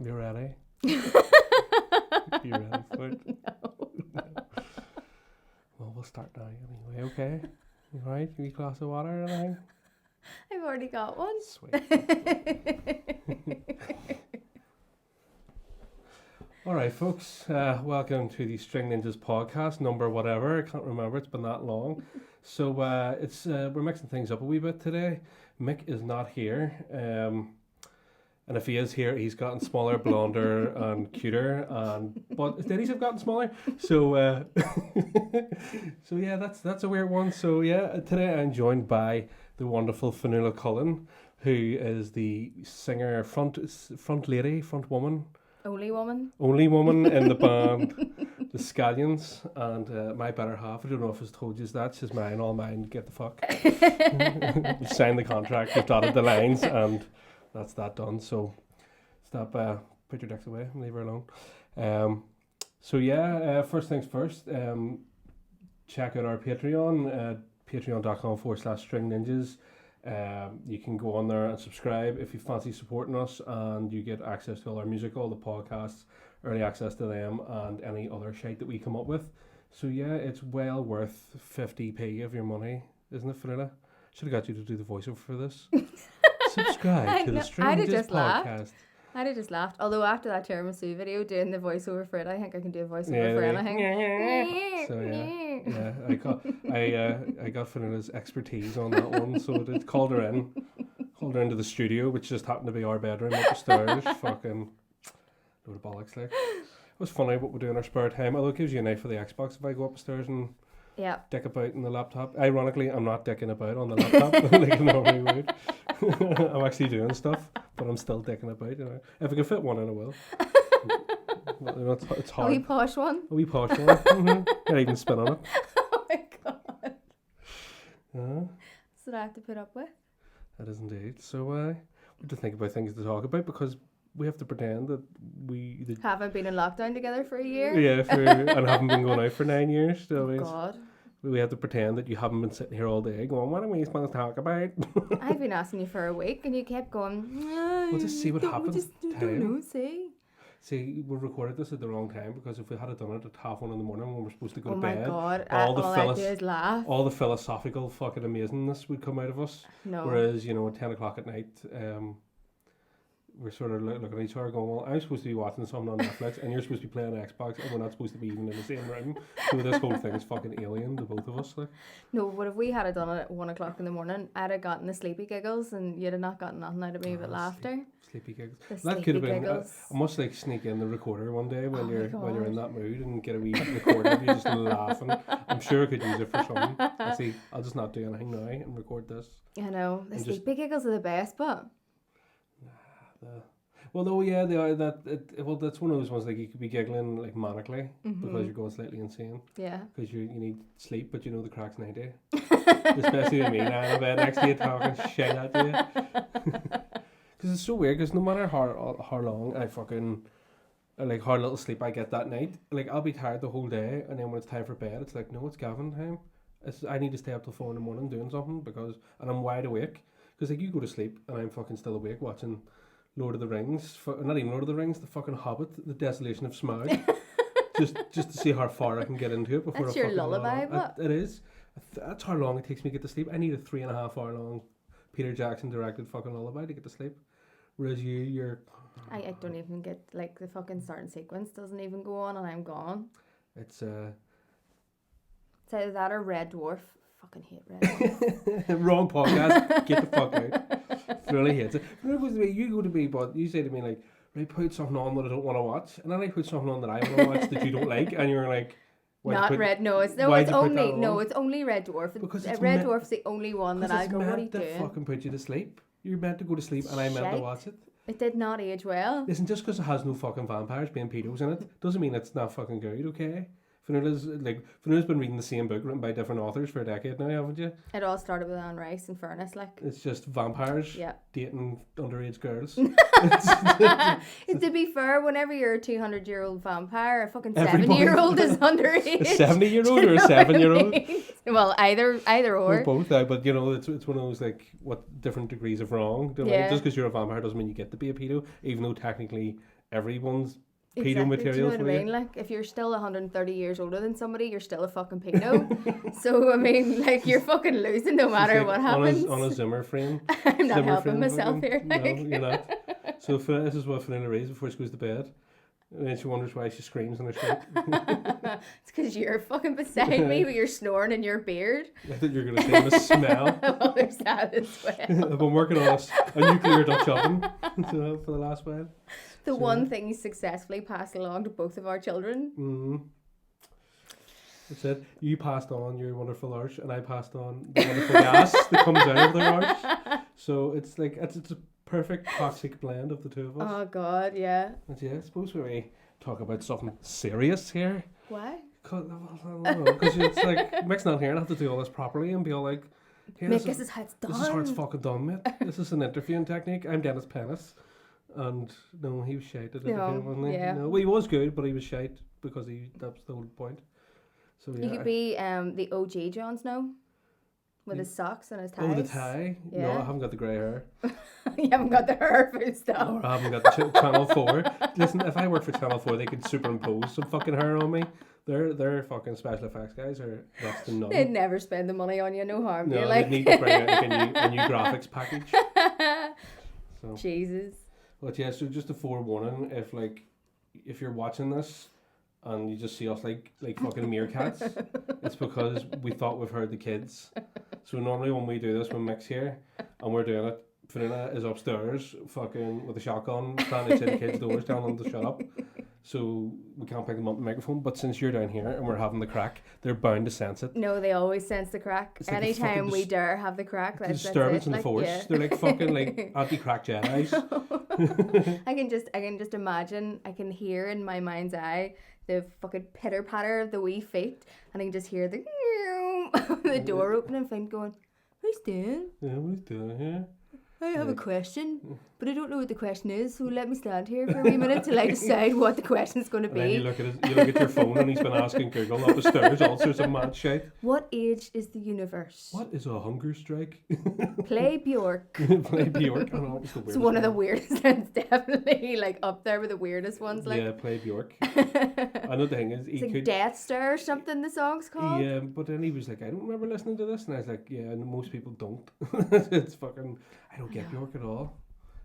You ready? You ready for it? No. Well, we'll start now anyway, okay? You alright? You need a glass of water or anything? I've already got one. Sweet. Alright, folks. Welcome to the String Ninjas podcast, number whatever. I can't remember. It's been that long. So we're mixing things up a wee bit today. Mick is not here. And if he is here, he's gotten smaller, blonder, and cuter. But his titties have gotten smaller. So, so yeah, that's a weird one. So yeah, today I'm joined by the wonderful Fionnuala Cullen, who is the singer, front woman, Only woman. only woman in the band, the Scallions, and my better half. I don't know if I've told you that. She's mine, all mine. Get the fuck. We've signed the contract. We've dotted the lines, and that's that done. So stop. Put your dicks away and leave her alone. So yeah. First things first. Check out our Patreon. Patreon.com/String Ninjas. You can go on there and subscribe if you fancy supporting us, and you get access to all our music, all the podcasts, early access to them, and any other shite that we come up with. So yeah, it's well worth 50p of your money, isn't it, Fionnuala? Should have got you to do the voiceover for this. Subscribe to the String I'd have Ninjas just podcast. laughed. I'd have just laughed. Although after that tiramisu video, doing the voiceover for it, I think I can do a voiceover for anything. So yeah, I got Fionnuala's expertise on that one, so it called her into the studio, which just happened to be our bedroom up the stairs. Fucking load of bollocks, like. It was funny what we do in our spare time. Although it gives you a knife for the Xbox if I go upstairs and dick about in the laptop. Ironically, I'm not dicking about on the laptop like I normally would. I'm actually doing stuff, but I'm still dicking about. You know, if I can fit one in, I will. You know, it's hard. A wee posh one. A wee posh one. Mm-hmm. Not even spin on it. Oh my god. So I have to put up with. That is indeed. So we have to think about things to talk about because we have to pretend that we Haven't been in lockdown together for a year. yeah, and haven't been going out for 9 years. So Oh god. we have to pretend that you haven't been sitting here all day going, what are we supposed to talk about? I've been asking you for a week and you kept going, We'll just see what happens. Don't know, see. See, we recorded this at the wrong time because if we had done it at 1:30 in the morning when we're supposed to go Oh to my bed, god. all the all I do is laugh. all the philosophical fucking amazingness would come out of us. No. Whereas, you know, at 10 o'clock at night, we're sort of looking at each other going, well, I'm supposed to be watching something on Netflix and you're supposed to be playing Xbox and we're not supposed to be even in the same room. So this whole thing is fucking alien to both of us. Like. No, but if we had done it at 1 o'clock in the morning, I'd have gotten the sleepy giggles and you'd have not gotten nothing out of me but laughter. Sleepy giggles. The That could have sleepy been. giggles. I must like sneak in the recorder one day when Oh my you're in God. that mood and get a wee recorder of you just laughing. I'm sure I could use it for something. I'll just not do anything now and record this. I know, the And just- sleepy giggles are the best, but Well, though, yeah, they are well, that's one of those ones like you could be giggling like manically because you're going slightly insane yeah. because you need sleep, but you know the crack's 90. Especially with me lying in bed next to you talking shit at you. Because it's so weird. Because no matter how long I fucking like how little sleep I get that night, like I'll be tired the whole day, and then when it's time for bed, it's like no, it's Gavin time. I need to stay up till 4 in the morning doing something and I'm wide awake. Because like you go to sleep and I'm fucking still awake watching Lord of the Rings, not even Lord of the Rings, the fucking Hobbit, the Desolation of Smaug, just to see how far I can get into it before That's I your fucking lullaby, but it is. That's how long it takes me to get to sleep. I need a 3.5 hour long Peter Jackson directed fucking lullaby to get to sleep. Whereas you're I don't even get, like, the fucking starting sequence doesn't even go on and I'm gone. it's So either that or Red Dwarf. Fucking hate Red Dwarf. wrong podcast. Get the fuck out. Really hates it. But it was the way you go to be, but you say to me like, right, put something on that I don't want to watch, and then I put something on that I want to watch that you don't like, and you're like, Not Red. No, it's why'd you put that it's on? only Red Dwarf. Because it's Red meant- Dwarf's the only one that I go. What are you meant to doing? fucking put you to sleep. You're meant to go to sleep, and I meant to Shite. watch it. It did not age well. Listen, just because it has no fucking vampires being pedos in it doesn't mean it's not fucking good, okay? Fionnuala's been reading the same book written by different authors for a decade now, haven't you? It all started with Anne Rice, in fairness, like. It's just vampires Yeah. dating underage girls. To be fair, whenever you're a 200-year-old vampire, a fucking Everybody- 7-year-old is underage. A 70-year-old or a 7-year-old? Well, either Or or. both, but you know, it's one of those like what different degrees of wrong. Yeah. Just because you're a vampire doesn't mean you get to be a pedo, even though technically everyone's pedo Exactly. Do you know material what I for you. mean? Like, if you're still 130 years older than somebody, you're still a fucking pedo. So, I mean, like, you're fucking losing no matter Like what happens. on a Zimmer frame. I'm not Zimmer helping frame myself fucking- here. No, Like. you're not. So this is what Fenella reads before she goes to bed. And then she wonders why she screams in her sleep. It's because you're fucking beside me with your snoring and your beard. I thought you were going to say the smell. Well, there's that as well. I've been working on a nuclear Dutch oven for the last while. The one thing you successfully passed along to both of our children. Mm-hmm. That's it. You passed on your wonderful arch, and I passed on the wonderful gas that comes out of their arch. So it's like it's a perfect toxic blend of the two of us. Oh, God, yeah. And yeah, I suppose we talk about something serious here. Why? Because it's like Mick's not here and I have to do all this properly and be all like, hey, Mick, this is how it's done. This is how it's fucking done, mate. This is an interviewing technique. I'm Dennis Pennis. And no, he was shite at interviewing, wasn't he? yeah. No, well, he was good, but he was shite because that's the whole point. So yeah. You could be the OG Jon Snow with his socks and his ties. Oh, the tie? Yeah. No, I haven't got the grey hair. You haven't got the hair for stuff. Or I haven't got the Channel 4. Listen, if I worked for Channel 4, they could superimpose some fucking hair on me. Their fucking special effects guys are next to none. They'd never spend the money on you, no harm. No, You're they like... need to bring out like a new graphics package. So. Jesus. But yeah, so just a forewarning, if you're watching this and you just see us like fucking meerkats, it's because we thought we've heard the kids. So normally when we do this, when Mick's here and we're doing it, Fiona is upstairs fucking with a shotgun, standing outside the kids' doors, telling them to shut up. So we can't pick them up the microphone. But since you're down here and we're having the crack, they're bound to sense it. No, they always sense the crack. It's like a Anytime fucking we dare have the crack, The that's disturbance it. in the Like, force. yeah. They're like fucking like anti-crack Jedis. I can just imagine. I can hear in my mind's eye the fucking pitter patter of the wee feet, and I can just hear the the door opening, and going, "Who's there? Yeah, what's doing here? I have a question, but I don't know what the question is. So let me stand here for a wee minute till I decide what the question's going to And then you be. look at your phone and he's been asking Google up the stairs all sorts of mad shit. What age is the universe? What is a hunger strike? Play Bjork. Play Bjork. I know it's the weirdest. It's one of the weirdest. It's definitely like up there with the weirdest ones. Like Yeah, play Bjork. I know the thing is, he it's like could. Death Star or something. The song's called. Yeah, but then he was like, I don't remember listening to this, and I was like, yeah, and most people don't. It's fucking. I don't get Bjork at all.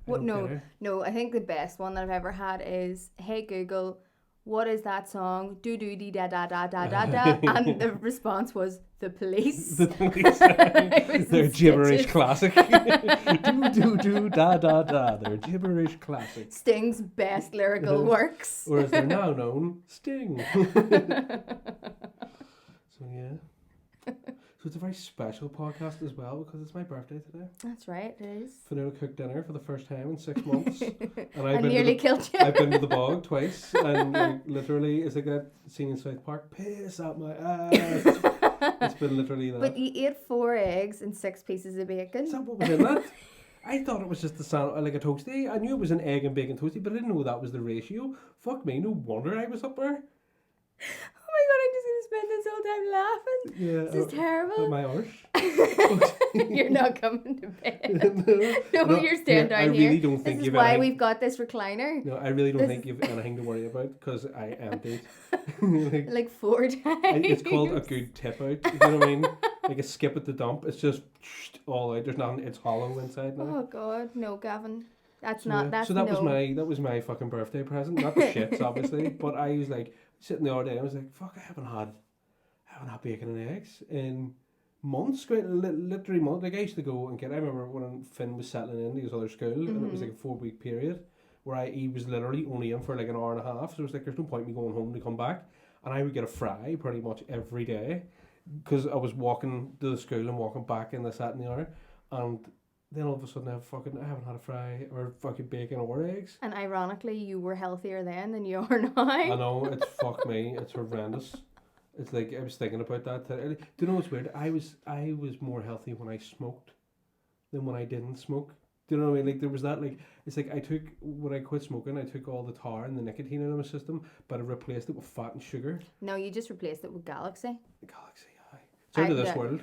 What? No. I think the best one that I've ever had is, "Hey Google, what is that song? Do do dee da da da da da da." And the response was, "The Police." The police. They're gibberish classic. Do do do da da da. They're gibberish classic. Sting's best lyrical works. Or as they're now known, Sting. So yeah. So it's a very special podcast as well because it's my birthday today. That's right, it is. Fenella cooked dinner for the first time in 6 months. And I nearly killed you. I've been to the bog twice and like, literally, it's like that scene in South Park, piss out my ass. It's been literally that. But you ate 4 eggs and 6 pieces of bacon. Is that what was in that? I thought it was just like a toasty. I knew it was an egg and bacon toasty, but I didn't know that was the ratio. Fuck me, no wonder I was up there. Oh my god, I'm just going to spend this whole time laughing. Yeah, This is terrible. At my arse. You're not coming to bed. No, you're staying down I here. really don't think This is you've why anything- we've got this recliner. No, I really don't This- think you've anything to worry about because I emptied. Like 4 times. It's called a good tip out. You know what I mean? Like a skip at the dump. It's just all out. There's nothing. It's hollow inside now. Oh god, no, Gavin. That's So, not. yeah. That's So that no. was my fucking birthday present. Not the shits, obviously, but I was like sitting the other day. I was like, fuck, I haven't had bacon and eggs in months. Literally months. Like I used to go and get. I remember when Finn was settling into his other school, and it was like a 4-week period where he was literally only in for like an hour and a half. So it was like, there's no point in me going home to come back, and I would get a fry pretty much every day because I was walking to the school and walking back in this, that, and the other, and then all of a sudden I haven't had a fry or fucking bacon or eggs. And ironically, you were healthier then than you are now. I know, it's fuck me, it's horrendous. It's like I was thinking about that today. Do you know what's weird? I was more healthy when I smoked than when I didn't smoke. Do you know what I mean? Like there was that like it's like when I quit smoking, I took all the tar and the nicotine out of my system, but I replaced it with fat and sugar. No, you just replaced it with Galaxy. Galaxy, aye. So to this yeah. world.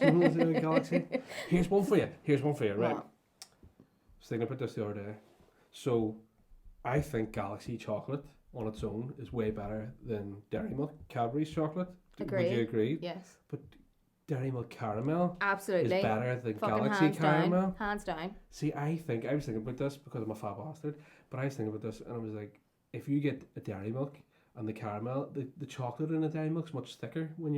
So Galaxy. Here's one for you, right? What? I was thinking about this the other day. So I think Galaxy chocolate on its own is way better than Dairy Milk Cadbury's chocolate. Would you agree? Yes. But Dairy Milk Caramel Absolutely. is better than Fucking Galaxy hands Caramel. down. Hands down. See, I was thinking about this because I'm a fat bastard, but I was thinking about this and I was like, if you get a Dairy Milk and the caramel, the chocolate in a Dairy Milk's much thicker when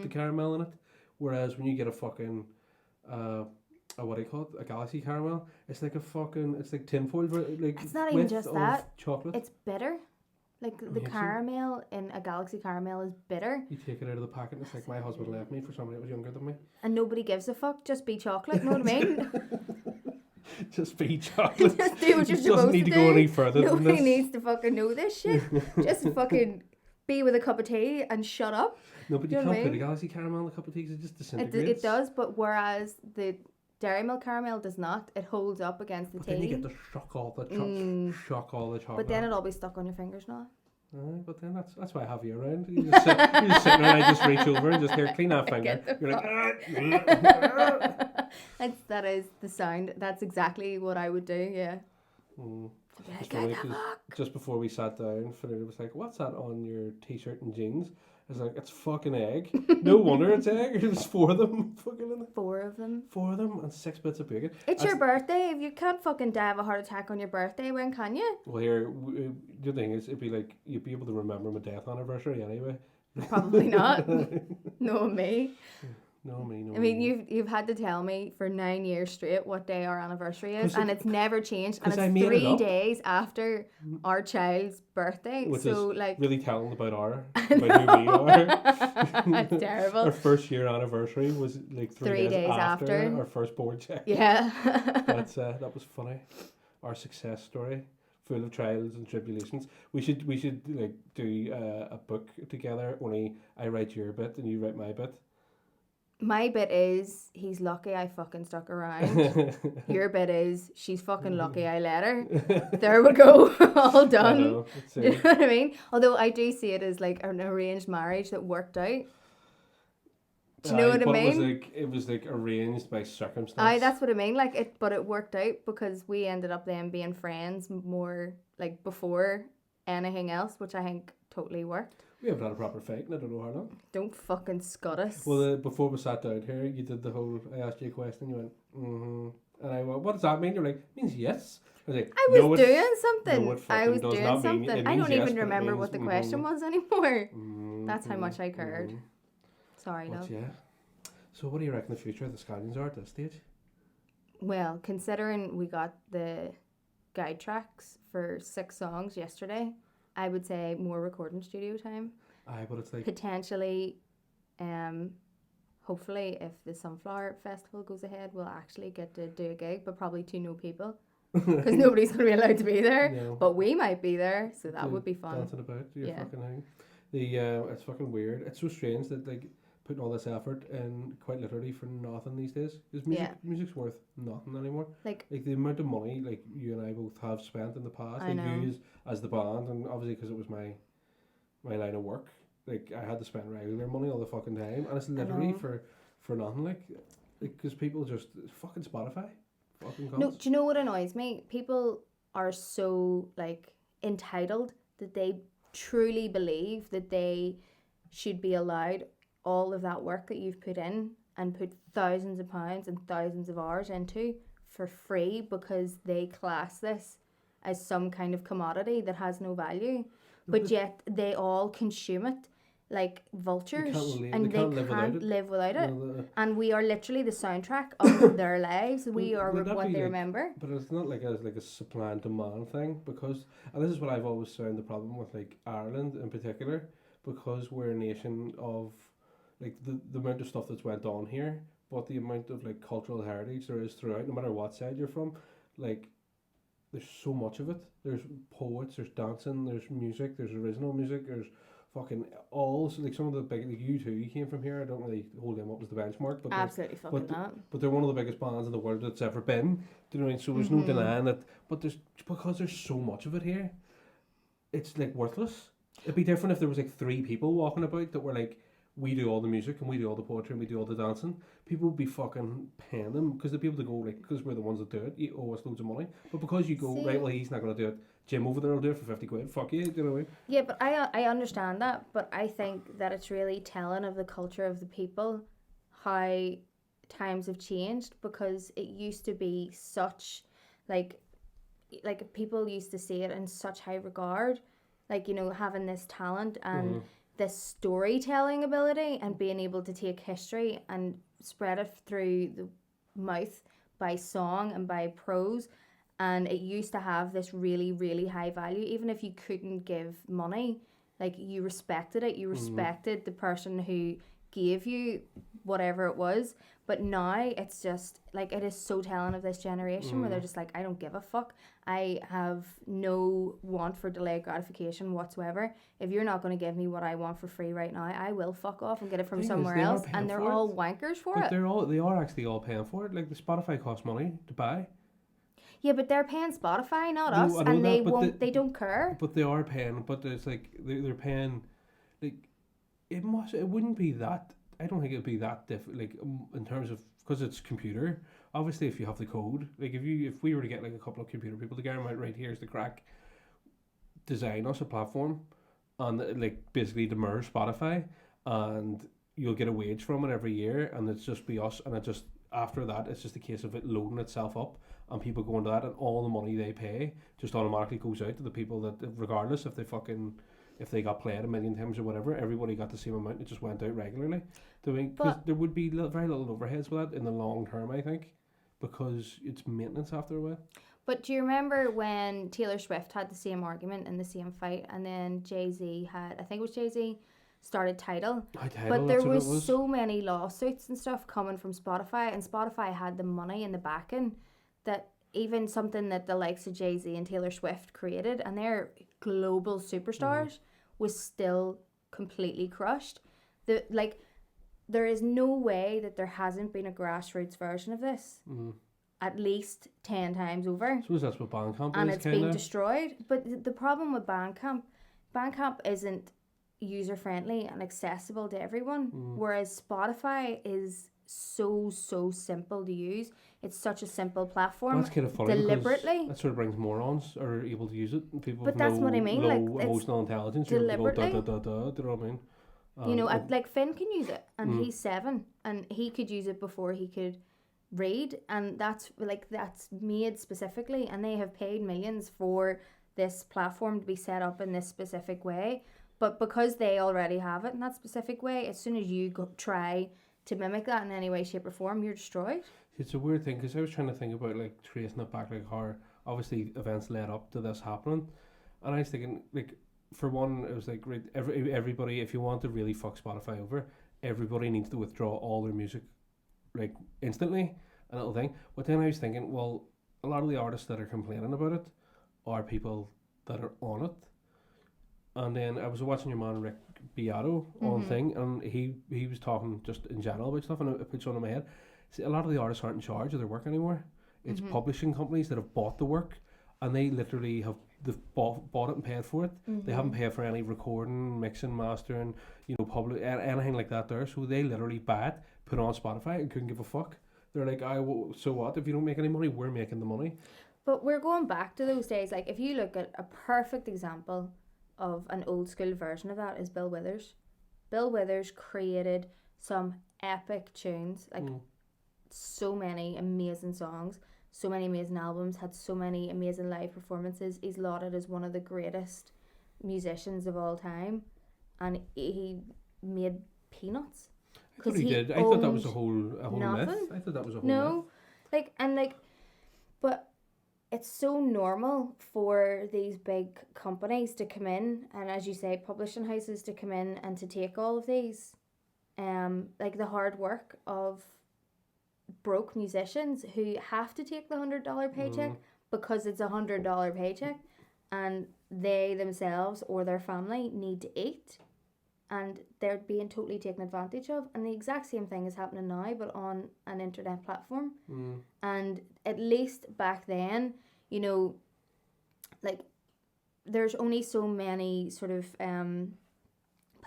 the caramel in it, whereas when you get a fucking what do you call it? A Galaxy Caramel, it's like tinfoil, like it's not even just that. Chocolate. It's bitter. Like the caramel in a Galaxy Caramel is bitter. You take it out of the packet and it's like my husband left me for somebody that was younger than me. And nobody gives a fuck, just be chocolate, know what I mean? Just be chocolate. Just do what you're supposed to do. Doesn't need to go any further than Nobody this. needs to fucking know this shit. Just fucking be with a cup of tea and shut up. No, but you can't put a Galaxy Caramel in a cup of tea because it just disintegrates. It does, but whereas the Dairy Milk Caramel does not, it holds up against the tea. Then you get to shock all the chocolate. But then it'll be stuck on your fingers now. But then that's why I have you around. You just sit around, I just reach over and just here, clean that finger. You're like, that is the sound. That's exactly what I would do, yeah. It's funny, just before we sat down, Finner was like, what's that on your t-shirt and jeans? I was like, it's fucking egg. No wonder it's egg. There's 4 of them fucking in it. 4 of them. 4 of them and 6 bits of bacon. It's your birthday. If you can't fucking die of a heart attack on your birthday, when can you? Well, here, the thing is, it'd be like, you'd be able to remember my death anniversary anyway. Probably not. No, me. No, me, no. I mean, you've had to tell me for 9 years straight what day our anniversary is, and it's never changed. And it's 3 days after our child's birthday. Which so, is like, really telling about who we are. That's terrible. Our first year anniversary was like 3 days after our first board check. Yeah. That was funny. Our success story, full of trials and tribulations. We should like do a book together. Only I write your bit and you write my bit. My bit is, he's lucky I fucking stuck around. Your bit is, she's fucking lucky I let her. There we go. All done. Do you know what I mean? Although I do see it as like an arranged marriage that worked out. Do you know what I mean? It was like arranged by circumstance. That's what I mean. But it worked out because we ended up then being friends more like before anything else, which I think totally worked. We haven't had a proper fight and I don't know how long. Don't fucking scut us. Well, before we sat down here, you did the whole, I asked you a question, you went, And I went, what does that mean? You're like, it means yes. I was like, doing something. No, I was doing something. I don't even remember what the question was anymore. That's how much I cared. Sorry, love. Yeah. So what do you reckon the future of the Scallions are at this stage? Well, considering we got the guide tracks for 6 songs yesterday, I would say more recording studio time. But it's like potentially, hopefully, if the Sunflower Festival goes ahead, we'll actually get to do a gig, but probably to no people, because nobody's gonna be allowed to be there. No. But we might be there, so that would be fun. Dancing about, fucking thing. It's fucking weird. It's so strange that like putting all this effort in quite literally for nothing these days. Because music's worth nothing anymore. Like the amount of money like you and I both have spent in the past, like you as the band, and obviously because it was my line of work, like I had to spend regular money all the fucking time, and it's literally for nothing. Like because people just fucking Spotify, fucking cons. No, do you know what annoys me? People are so like entitled that they truly believe that they should be allowed all of that work that you've put in and put thousands of pounds and thousands of hours into for free because they class this as some kind of commodity that has no value, but yet they all consume it like vultures and they can't live without it. And we are literally the soundtrack of their lives. We are what they remember. But it's not like a supply and demand thing, because, and this is what I've always found the problem with like Ireland in particular, because we're a nation of like the amount of stuff that's went on here, but the amount of like cultural heritage there is throughout, no matter what side you're from, like there's so much of it. There's poets, there's dancing, there's music, there's original music, there's fucking all, so like some of the big, like U2 came from here. I don't really hold them up as the benchmark, but absolutely fucking not. But they're one of the biggest bands in the world that's ever been. Do you know what I mean? So there's no denying that. But because there's so much of it here, it's like worthless. It'd be different if there was like 3 people walking about that were like, we do all the music and we do all the poetry and we do all the dancing, people would be fucking paying them because the people to go, like, because we're the ones that do it, you owe us loads of money. But because you go, See? right, well, he's not going to do it, Jim over there will do it for 50 quid, fuck you, do you know what I mean? Yeah, but I understand that, but I think that it's really telling of the culture of the people how times have changed, because it used to be such like people used to see it in such high regard, like, you know, having this talent and this storytelling ability and being able to take history and spread it through the mouth by song and by prose. And it used to have this really, really high value. Even if you couldn't give money, like, you respected it. You respected the person who gave you whatever it was. But now it's just like, it is so telling of this generation where they're just like, I don't give a fuck. I have no want for delayed gratification whatsoever. If you're not going to give me what I want for free right now, I will fuck off and get it from somewhere else. And they're all wankers for it. But they are actually all paying for it. Like, the Spotify costs money to buy. Yeah, but they're paying Spotify, not us, and they don't care. But they are paying. But it's like they're paying. Like, it wouldn't be that. I don't think it'd be that like, in terms of, because it's computer. Obviously, if you have the code, like, if we were to get like a couple of computer people together, right, here's the crack. Design us a platform, and like basically to merge Spotify, and you'll get a wage from it every year, and it's just be us, and it just, after that, it's just a case of it loading itself up and people go into that, and all the money they pay just automatically goes out to the people that, regardless if they got played a million times or whatever, everybody got the same amount. It just went out regularly. Because there would be very little overheads with that in the long term, I think, because it's maintenance after a while. But do you remember when Taylor Swift had the same argument in the same fight, and then Jay-Z started Tidal? But there was so many lawsuits and stuff coming from Spotify, and Spotify had the money in the backing that even something that the likes of Jay-Z and Taylor Swift created, and they're global superstars, was still completely crushed. There is no way that there hasn't been a grassroots version of this. At least 10 times over. I suppose that's what Bandcamp is. And it's been destroyed. But the problem with Bandcamp isn't user-friendly and accessible to everyone, whereas Spotify is so simple to use. It's such a simple platform. That's kind of funny, deliberately. That sort of brings morons are able to use it. People but that's what I mean. Low like, emotional intelligence. Deliberately. Do you know what I mean? You know, like Finn can use it, and he's 7, and he could use it before he could read, and that's made specifically, and they have paid millions for this platform to be set up in this specific way. But because they already have it in that specific way, as soon as you try to mimic that in any way, shape or form, you're destroyed. It's a weird thing, because I was trying to think about, like, tracing it back, like, how obviously events led up to this happening, and I was thinking, like, for one, it was like, right, everybody, if you want to really fuck Spotify over, everybody needs to withdraw all their music, like, instantly, a little thing. But then I was thinking, well, a lot of the artists that are complaining about it are people that are on it. And then I was watching your man Rick Beato on thing, and he was talking just in general about stuff, and it put something in my head. See, a lot of the artists aren't in charge of their work anymore. It's publishing companies that have bought the work, and they literally they've bought it and paid for it. They haven't paid for any recording, mixing, mastering, public anything like that there. So they literally buy it, put it on Spotify, and couldn't give a fuck. They're like, so what? If you don't make any money, we're making the money. But we're going back to those days. Like, if you look at a perfect example of an old school version of that is Bill Withers. Bill Withers created some epic tunes, like so many amazing songs, so many amazing albums, had so many amazing live performances. He's lauded as one of the greatest musicians of all time, and he made peanuts. I thought he did. I thought that was a whole myth. I thought that was a whole myth. But it's so normal for these big companies to come in, and as you say, publishing houses to come in and to take all of these, like the hard work of broke musicians who have to take the $100 paycheck because it's $100 paycheck, and they themselves or their family need to eat, and they're being totally taken advantage of. And the exact same thing is happening now, but on an internet platform. And at least back then, like, there's only so many sort of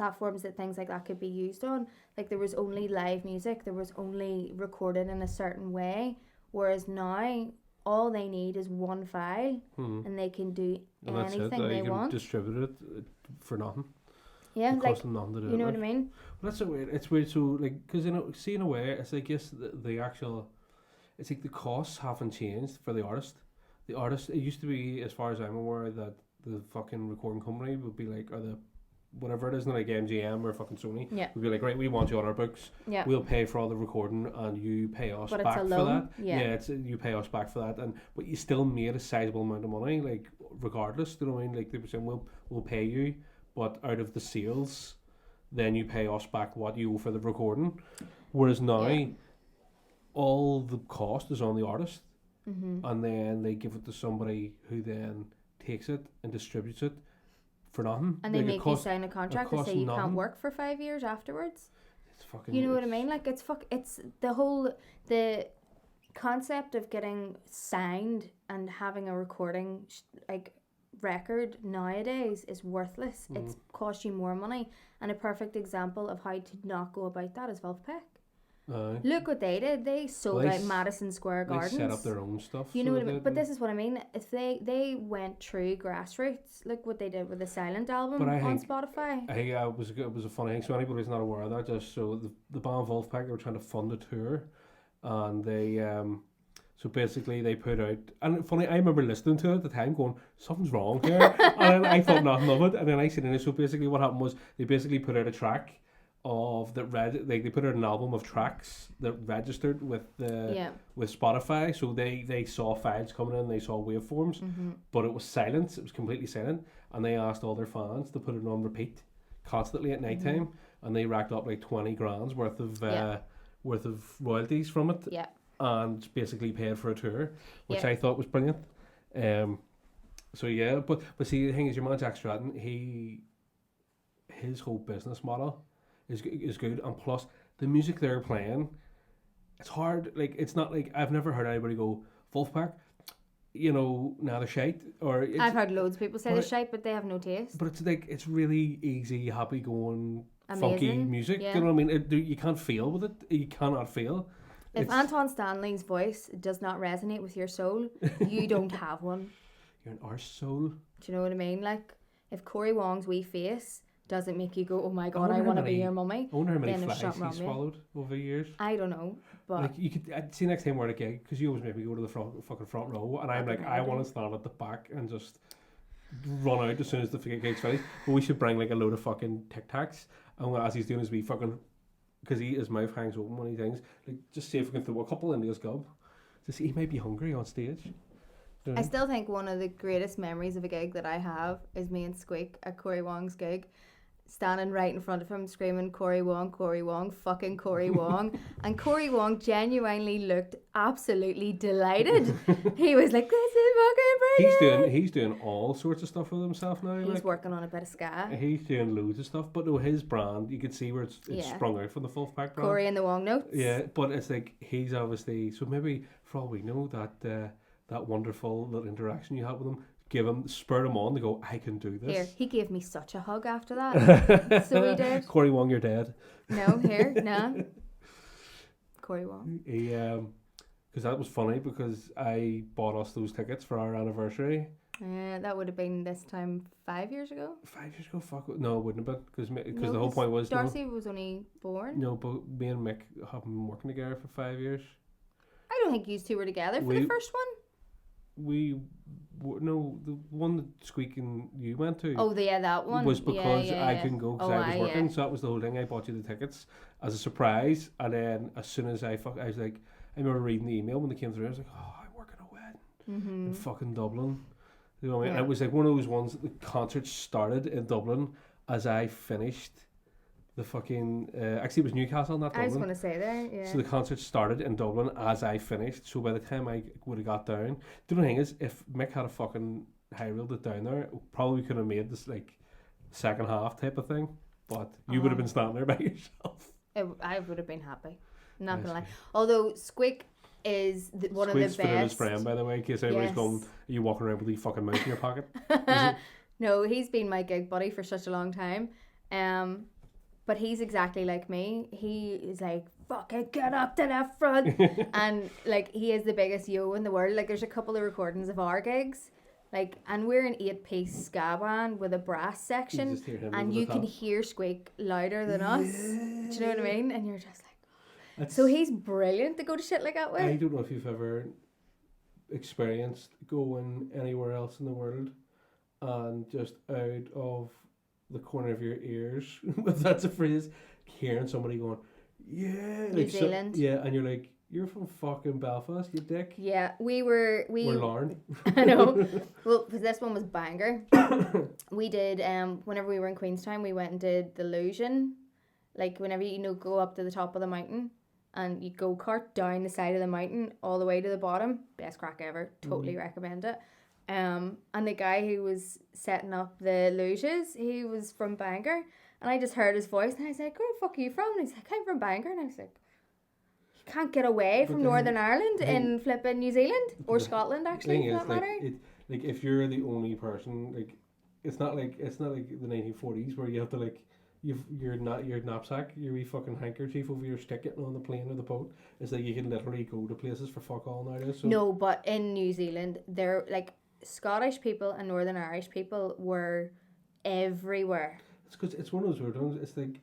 platforms that things like that could be used on. Like there was only live music, there was only recorded in a certain way, whereas now all they need is one file and they can do And that's it. anything they You can want. distribute it for nothing. Yeah, It like costs them nothing to do you know it. what I mean? Well, that's so weird. It's weird. So like, because see in a way, it's like yes, the actual, it's like the costs haven't changed for the artist. The artist, it used to be, as far as I'm aware, that the fucking recording company would be like, or the whatever it is, not like MGM or fucking Sony, Yeah. would be like, right, we want you on our books. Yeah. We'll pay for all the recording, and you pay us But it's back a for loan. that. Yeah. it's you pay us back for that, and but you still made a sizable amount of money, like regardless. You know what I mean? Like they were saying, we'll pay you, but out of the sales, then you pay us back what you owe for the recording. Whereas now, all the cost is on the artist, and then they give it to somebody who then takes it and distributes it for nothing. And they Like, it make costs- you sign a contract to costs say you nothing. can't work for 5 years afterwards. It's fucking. You know what I mean? Like it's the concept of getting signed and having a recording like record nowadays is worthless. It's cost you more money. And a perfect example of how to not go about that is Wolfpack. Aye. Look what they did. They sold They out s- Madison Square They Gardens. set up their own stuff. You so know what they I mean? did, But and- this is what I mean. If they went true grassroots, look what they did with the Silent album But I on think- Spotify. I think it was a funny thing. So anybody who's not aware of that, just so the band Wolfpack, they were trying to fund a tour, and they so basically they put out, and funny, I remember listening to it at the time, going, something's wrong here, and I thought nothing of it, and then I seen it. So basically, what happened was they basically put out a track of they put out an album of tracks that registered with with Spotify. So they saw files coming in, they saw waveforms, but it was silent. It was completely silent, and they asked all their fans to put it on repeat constantly at night time, and they racked up like 20 grand's worth of royalties from it, Yeah. and basically paid for a tour, which Yeah. I thought was brilliant. So yeah, but see, the thing is, your man Jack Stratton, his whole business model is good, and plus the music they're playing, it's hard. Like it's not like I've never heard anybody go Wolfpack, you know, now they're shite, or it's, I've heard loads of people say but they're it- shite, but they have no taste. but it's like it's really easy, happy going, funky Amazing, music. yeah. You know what I mean? You can't feel with it. You cannot feel. If It's- Anton Stanley's voice does not resonate with your soul, you don't have one. You're an arse soul. Do you know what I mean? Like, if Corey Wong's wee face doesn't make you go, oh my god, wonder I how want to be many- your mummy, I wonder how many then there's flies something wrong he with you. swallowed over the years. I don't know, but Like you could, I'd see next time we're at a gig, because you always maybe go to the fucking front row, and I'm like, I want to stand at the back and just run out as soon as the gig's finished. But we should bring like a load of fucking Tic Tacs, and as he's doing his wee fucking, because his mouth hangs open when he things, like just see if we can throw a couple into his gob, to see he might be hungry on stage. You know? I still think one of the greatest memories of a gig that I have is me and Squeak at Corey Wong's gig, standing right in front of him screaming Corey Wong, fucking Corey Wong. And Corey Wong genuinely looked absolutely delighted. He was like, this is fucking brilliant. He's doing all sorts of stuff with himself now. He's like. working on a bit of ska. He's doing loads of stuff, but no, his brand, you could see where it's Yeah. sprung out from the Wolfpack brand. Corey and the Wong Notes. Yeah, but it's like he's obviously, so maybe for all we know, that wonderful little interaction you had with him, spurred him on to go, I can do this. Here, he gave me such a hug after that. So he did. Corey Wong, you're dead. No, here, nah. Corey Wong. He because that was funny, because I bought us those tickets for our anniversary That would have been this time 5 years ago. 5 years ago. Fuck no, it wouldn't have been, because No, the whole 'cause point was Darcy was only born. no, but me and Mick have been working together for 5 years. I don't think you two were together for We- the first one. No, the one that Squeak and you went to. Oh, that one. Was because yeah, I yeah. couldn't go because Oh, I was working, yeah. so that was the whole thing. I bought you the tickets as a surprise, and then as soon as I was like, I remember reading the email when they came through. I was like, oh, I work in a wedding in fucking Dublin. You know what I mean? Yeah. And it was like one of those ones that the concert started in Dublin as I finished the fucking. Actually, it was Newcastle, not I was Dublin. going to say that, yeah. So the concert started in Dublin as I finished. So by the time I would have got down, the only thing is, if Mick had a fucking high-reeled it down there, it probably could have made this like second half type of thing. But you would have been standing there by yourself. I would have been happy. Not Nice. going to lie. Although Squeak is one of the Squeak's been his best. friend, by the way, in case anybody's Yes. going, are you walking around with the fucking mouse in your pocket? No, he's been my gig buddy for such a long time. But he's exactly like me. He is like, fucking get up to the front. And like, he is the biggest yo in the world. Like, there's a couple of recordings of our gigs. Like, and we're an 8-piece ska band with a brass section. just hear him And over you the can top. hear Squeak louder than us. Do you know what I mean? And you're just like, That's- so he's brilliant to go to shit like that with. I don't know if you've ever experienced going anywhere else in the world and just out of the corner of your ears, if that's a phrase, hearing somebody going, yeah. New like Zealand. Yeah, and you're like, you're from fucking Belfast, you dick. Yeah, we're Lauren. I know. Well, because this one was banger. We did whenever we were in Queenstown, we went and did the Illusion. Like whenever you go up to the top of the mountain and you go kart down the side of the mountain all the way to the bottom. Best crack ever. Totally recommend it. And the guy who was setting up the luges, he was from Bangor, and I just heard his voice and I was like, where the fuck are you from? And he's like, I'm from Bangor. And I was like, you can't get away from Northern Ireland in flipping New Zealand or Scotland, actually, for that matter. Like if you're the only person, like it's not like the 1940s where you have to like your knapsack, your wee fucking handkerchief over your stick getting on the plane or the boat. It's like you can literally go to places for fuck all nowadays. So. No, but in New Zealand, they're like Scottish people and Northern Irish people were everywhere. It's because it's one of those weird ones. It's like,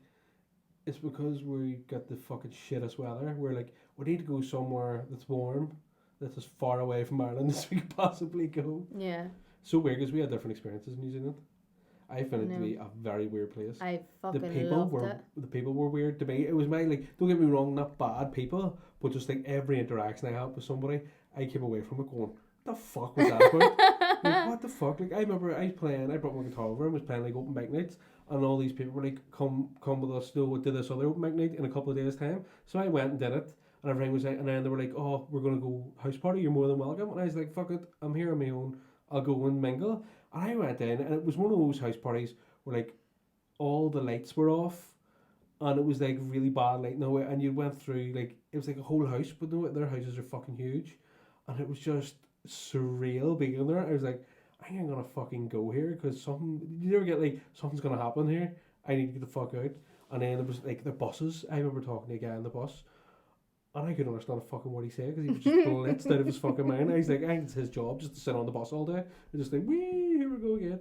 it's because we got the fucking shittest weather. We're like, we need to go somewhere that's warm, that's as far away from Ireland as we could possibly go. Yeah. So weird because we had different experiences in New Zealand. I found it to be a very weird place. I fucking loved it. The people were weird to me. It was my, like, don't get me wrong, not bad people, but just like every interaction I had with somebody, I came away from it going, what the fuck was that about? Like, what the fuck? Like, I remember I brought my guitar over and was playing like open mic nights, and all these people were like, come with us to this other open mic night in a couple of days' time. So I went and did it, and everything was like, and then they were like, oh, we're gonna go house party, you're more than welcome. And I was like, fuck it, I'm here on my own, I'll go and mingle. And I went in, and it was one of those house parties where like all the lights were off, and it was like really bad light no way, and you went through like, it was like a whole house, but no, their houses are fucking huge, and it was just surreal being in there. I was like, I ain't gonna fucking go here because you ever get like, something's gonna happen here, I need to get the fuck out. And then there was like the buses. I remember talking to a guy on the bus, and I couldn't understand a fucking what he said because he was just blitzed out of his fucking mind. I was like, I think it's his job just to sit on the bus all day and just like, wee, here we go again.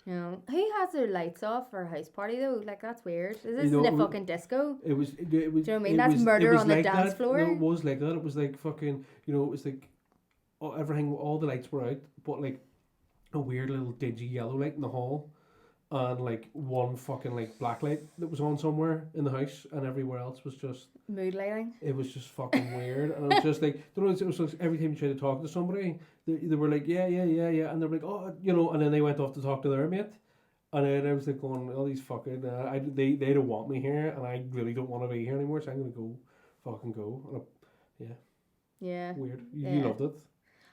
Yeah. Who has their lights off for a house party though? Like, that's weird. Is this You know, in a fucking disco? It was. Do you know what I mean? That's murder on the dance floor. No, it was like that. It was like fucking. You know, it was like everything. All the lights were out, but like a weird little dingy yellow light in the hall, and like one fucking like black light that was on somewhere in the house, and everywhere else was just mood lighting. It was just fucking weird, and it was just like, you know, it was like every time you tried to talk to somebody, they were like, yeah, and they were like, oh, you know, and then they went off to talk to their mate, and then I was like going, all these fucking, they don't want me here, and I really don't want to be here anymore, so I'm gonna fucking go, and yeah, weird. You loved it.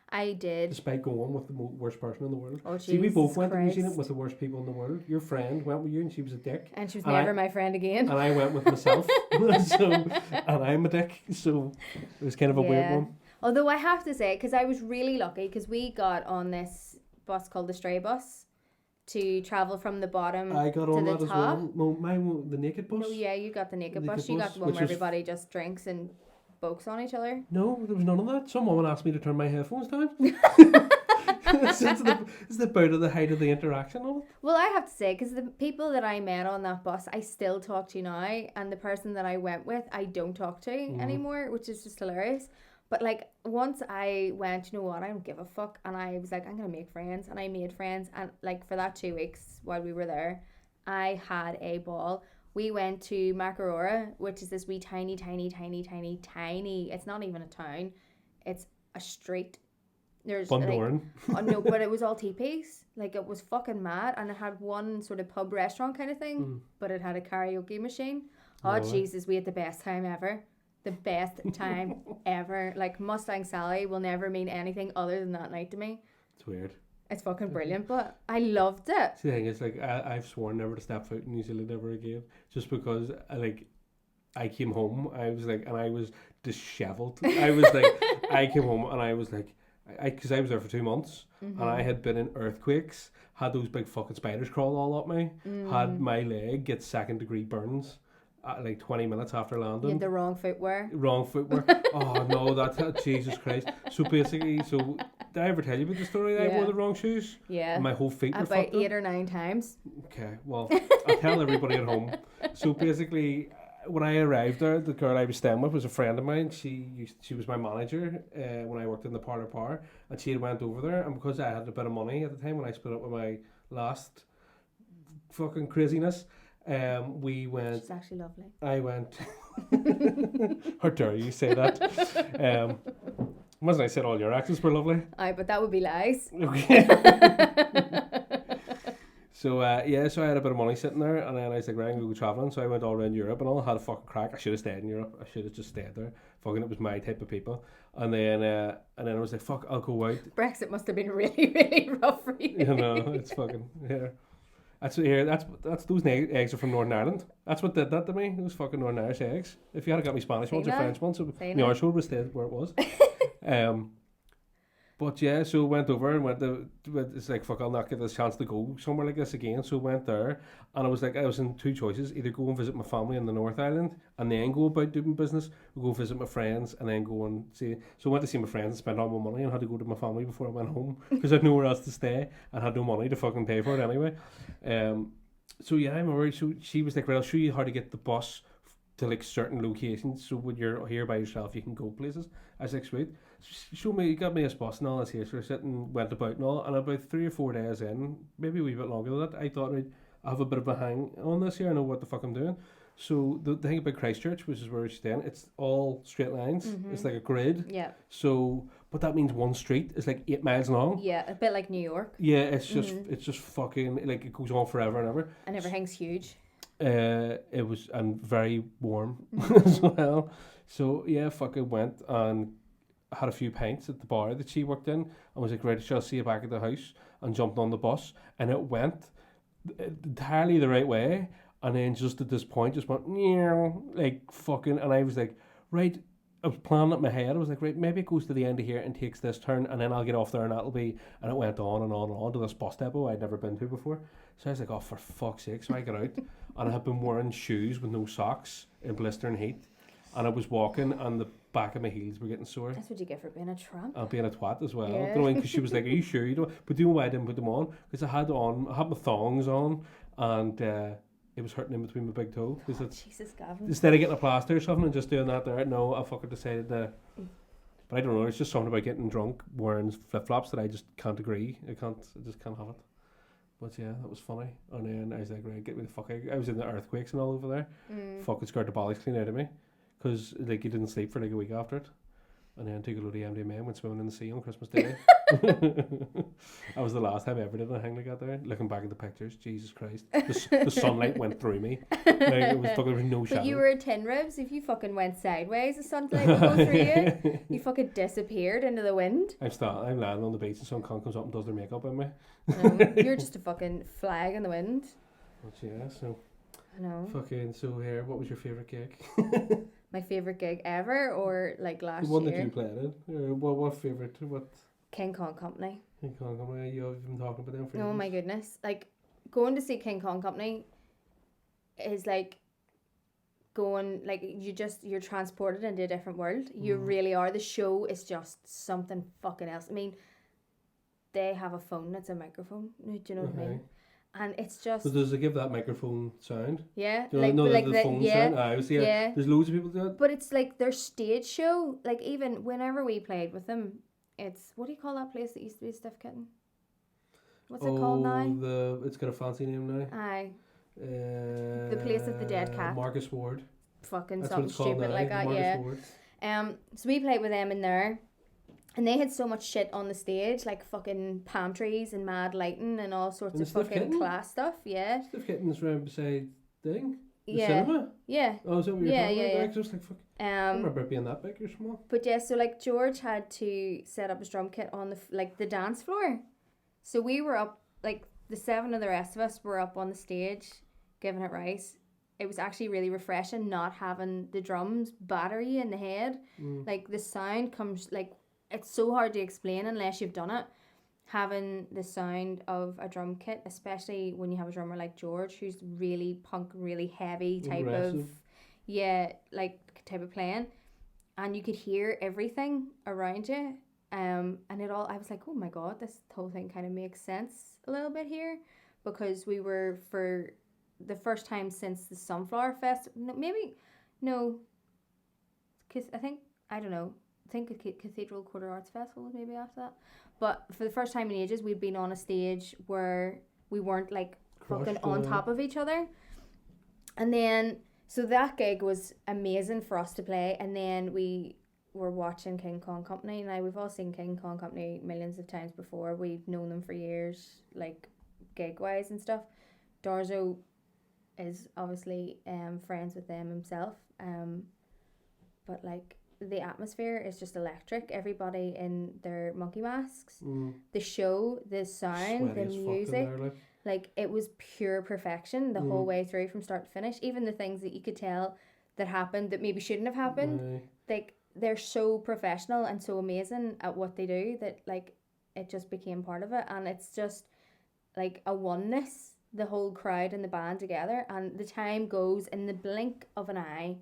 I did. Despite going with the worst person in the world. Oh, see, we both went to New Christ. Zealand with the worst people in the world. Your friend went with you, and she was a dick. And she was never my friend again. And I went with myself, and I'm a dick. So it was kind of a weird one. Although I have to say, because I was really lucky, because we got on this bus called the Stray Bus to travel from the bottom I got on to that the as top. well. Mine, the naked bus. No, yeah, you got the naked The bus. naked You bus, got the one which where was- everybody just drinks and bokes on each other. No, there was none of that. Some woman asked me to turn my headphones down. it's about the height of the interaction of it. Well, I have to say, because the people that I met on that bus, I still talk to now, and the person that I went with, I don't talk to anymore, which is just hilarious. But like, once I went, you know what, I don't give a fuck, and I was like, I'm gonna make friends, and I made friends, and like for that 2 weeks while we were there, I had a ball. We went to Macarora, which is this wee tiny, it's not even a town, it's a street. There's Bundoran. Like, no, but it was all teepees. Like, it was fucking mad, and it had one sort of pub restaurant kind of thing, but it had a karaoke machine. Oh, Jesus, we had the best time ever. The best time ever. Like, Mustang Sally will never mean anything other than that night to me. It's weird. It's fucking brilliant, but I loved it. See, the thing is, like, I've sworn never to step foot in New Zealand ever again, just because, I came home, I was like, and I was dishevelled. I was like, I came home and I was like, because I was there for 2 months, and I had been in earthquakes, had those big fucking spiders crawl all up me, had my leg get 2nd-degree burns like 20 minutes after You landing. had the wrong footwear. Wrong footwear. Oh no, that Jesus Christ. So basically, did I ever tell you about the story that I wore the wrong shoes? Yeah. And my whole feet were About fucked up? 8 or 9 times. Okay, well, I'll tell everybody at home. So basically, when I arrived there, the girl I was staying with was a friend of mine. She was my manager when I worked in the Parlour Bar, and she had went over there, and because I had a bit of money at the time when I split up with my last fucking craziness, we went. She's actually lovely. I went. How dare you say that? Wasn't I said all your accents were lovely? Aye, but that would be lies. Okay. So so I had a bit of money sitting there, and then I was like, right, I'm going to go travelling. So I went all around Europe and all, had a fucking crack. I should have stayed in Europe. I should have just stayed there. Fucking, it was my type of people. And then I was like, fuck, I'll go out. Brexit must have been really, really rough for you. You know, it's fucking, yeah. That's those eggs are from Northern Ireland. That's what did that to me. Those fucking Northern Irish eggs. If you had got me Spanish ones or French ones, the Irish would have stayed where it was. But yeah, so went over and it's like, fuck, I'll not get this chance to go somewhere like this again. So went there, and I was in 2 choices: either go and visit my family in the North Island and then go about doing business, or go visit my friends and then go and see. So I went to see my friends and spent all my money and had to go to my family before I went home because I had nowhere else to stay and had no money to fucking pay for it anyway. So yeah, I remember. So she was like, right, I'll show you how to get the bus to like certain locations. So when you're here by yourself, you can go places. I was like, sweet. Got me a bus and all this here. So I sit and went about and all. And about 3 or 4 days in, maybe a wee bit longer than that, I thought I have a bit of a hang on this here. I know what the fuck I'm doing. So the thing about Christchurch, which is where we're staying, it's all straight lines. It's like a grid. Yeah. So, but that means one street is like 8 miles long. Yeah, a bit like New York. Yeah, it's just fucking like it goes on forever and ever. And everything's huge. It was and very warm as well. So yeah, fucking went and had a few pints at the bar that she worked in, and was like, right, shall I see you back at the house? And jumped on the bus, and it went entirely the right way. And then just at this point, just went like fucking, and I was like, right. I was planning it in my head. I was like, right, maybe it goes to the end of here and takes this turn, and then I'll get off there, and that'll be. And it went on and on and on to this bus depot I'd never been to before. So I was like, oh, for fuck's sake! So I got out, and I had been wearing shoes with no socks in blistering heat, and I was walking, and the back of my heels were getting sore. That's what you get for being a tramp. And being a twat as well. Yeah. You know, because she was like, are you sure you don't? But do you know why I didn't put them on? Because I had my thongs on, and it was hurting in between my big toe. Oh, Jesus, Gavin. Instead of getting a plaster or something and just doing that there, no, I fucking decided to. But I don't know, it's just something about getting drunk wearing flip-flops that I just can't agree. I just can't have it. But yeah, that was funny. And then I was like, right, get me the fuck out. I was in the earthquakes and all over there. Fucking scared the bollocks clean out of me. Because like you didn't sleep for like a week after it. And then took a load of MDMA, went swimming in the sea on Christmas Day. That was the last time I ever did anything like that there. Looking back at the pictures, Jesus Christ. The sunlight went through me. Like, it was fucking, there was no shadow. But you were a tin ribs. If you fucking went sideways, the sunlight would go through you. You fucking disappeared into the wind. I'm landing on the beach and some cunt comes up and does their makeup on me. You're just a fucking flag in the wind. But yeah, so. I know. Fucking, so here, what was your favourite gig? My favourite gig ever, or like last year? The one that you played in? What favourite? What? King Kong Company. King Kong Company, you've been talking about them for Oh years. my goodness. Like, going to see King Kong Company is like going, like, you're transported into a different world. You really are. The show is just something fucking else. I mean, they have a phone that's a microphone. Do you know what I mean? And it's just. So does it give that microphone sound? Yeah. Do you know like the phone sound? I was yeah. There's loads of people do it. But it's like their stage show. Like, even whenever we played with them, it's, what do you call that place that used to be Stiff Kitten? What's it called now? It's got a fancy name now. Aye. The place of the dead cat. Marcus Ward. Fucking That's something stupid like that, Marcus yeah. Ward. So we played with them in there, and they had so much shit on the stage, like fucking palm trees and mad lighting and all sorts of fucking class stuff. Yeah. Stiff Kitten's round beside thing. The Yeah. cinema. Yeah. Oh, is that what you're talking about? Yeah. I just like fuck. I don't remember it being that big or small. But yeah, so like George had to set up his drum kit on the dance floor. So we were up, like the 7 of the rest of us were up on the stage giving it rice. It was actually really refreshing not having the drums batter you in the head. Like the sound comes, like it's so hard to explain unless you've done it. Having the sound of a drum kit, especially when you have a drummer like George, who's really punk, really heavy type Aggressive. of, yeah, like type of playing, and you could hear everything around you. And it all, I was like, oh my god, this whole thing kind of makes sense a little bit here, because we were for the first time since the Sunflower Fest, maybe, no, because I don't know, I think Cathedral Quarter Arts Festival was maybe after that. But for the first time in ages, we'd been on a stage where we weren't like fucking on top of each other. And then, so that gig was amazing for us to play. And then we were watching King Kong Company. Now, we've all seen King Kong Company millions of times before. We've known them for years, like gig-wise and stuff. Darzo is obviously friends with them himself. But like, the atmosphere is just electric. Everybody in their monkey masks, the show, the sound, Sweaty the as fuck in music, there, like it was pure perfection the whole way through from start to finish. Even the things that you could tell that happened that maybe shouldn't have happened, like they're so professional and so amazing at what they do that like it just became part of it, and it's just like a oneness, the whole crowd and the band together, and the time goes in the blink of an eye,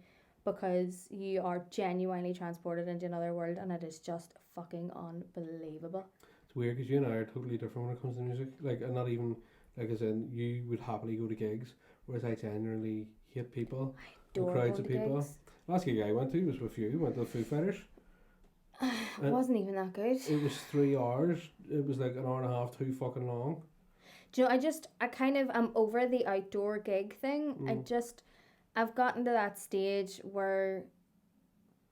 because you are genuinely transported into another world, and it is just fucking unbelievable. It's weird because you and I are totally different when it comes to music. Like, and not even, like, as in, you would happily go to gigs, whereas I genuinely hate people. Adore Crowds going of to people. gigs. Last gig I went to was with you. Went to the Foo Fighters. It wasn't even that good. It was 3 hours. It was like an hour and a half, too fucking long. Do you know, I kind of am over the outdoor gig thing. I've gotten to that stage where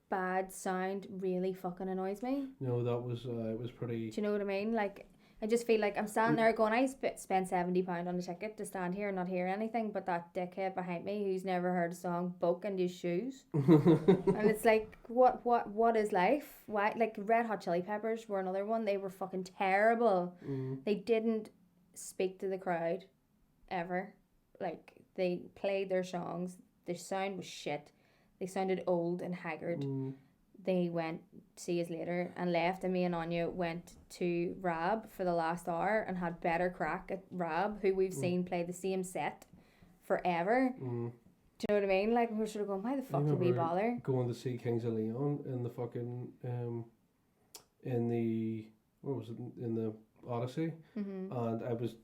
bad sound really fucking annoys me. No, that was it was pretty. Do you know what I mean? Like, I just feel like I'm standing there going, I spent £70 on a ticket to stand here and not hear anything, but that dickhead behind me who's never heard a song broke into his shoes. And it's like, what is life? Why? Like, Red Hot Chili Peppers were another one. They were fucking terrible. They didn't speak to the crowd ever. Like, they played their songs. Their sound was shit. They sounded old and haggard. They went, see us later, and left, and me and Anya went to Rab for the last hour and had better crack at Rab, who we've seen play the same set forever. Do you know what I mean? Like, we're sort of going, why the fuck did we bother? Going to see Kings of Leon in the fucking in the, what was it, in the Odyssey, and I was,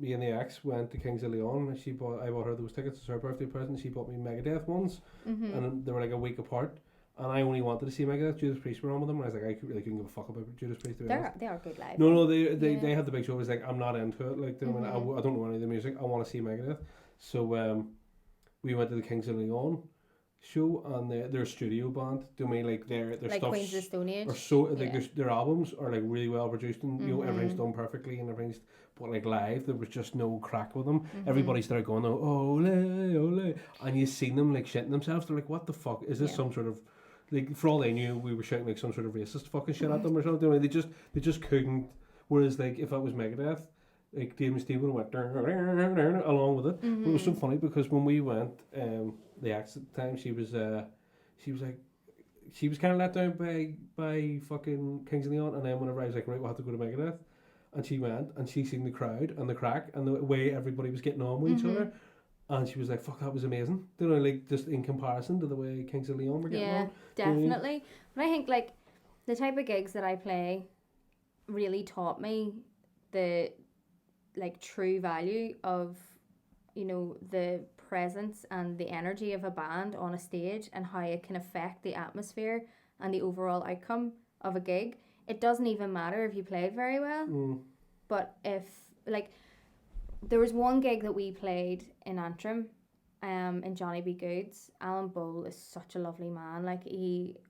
me and the ex went to Kings of Leon, and I bought her those tickets as her birthday present. She bought me Megadeth ones, and they were like a week apart. And I only wanted to see Megadeth. Judas Priest were on with them, and I was like, I really couldn't give a fuck about Judas Priest. They are good live. No, they had the big show. I was like, I'm not into it. Like, I don't know any of the music. I want to see Megadeth. So we went to the Kings of Leon show, and their studio band. Do you mean like their like stuff? Queens of the Stone Age. Or so like their albums are like really well produced, and you know everything's done perfectly, and everything's. But like live, there was just no crack with them. Everybody started going, oh, ole, ole, and you seen them like shitting themselves. They're like, what the fuck is this? Some sort of, like, for all they knew, we were shouting like some sort of racist fucking shit at them or something. They just couldn't. Whereas like if it was Megadeth, like Dave Mustaine went along with it. But it was so funny because when we went, the ex at the time, she was like, she was kind of let down by fucking Kings of Leon, and then whenever I was like, right, we'll have to go to Megadeth. And she went, and she seen the crowd and the crack and the way everybody was getting on with each other. And she was like, fuck, that was amazing. You know, like, just in comparison to the way Kings of Leon were getting on. Yeah, definitely. But I think, like, the type of gigs that I play really taught me the, like, true value of, you know, the presence and the energy of a band on a stage and how it can affect the atmosphere and the overall outcome of a gig. It doesn't even matter if you played very well, but if, like, there was one gig that we played in Antrim, in Johnny B. Goods. Alan Bull is such a lovely man. Like,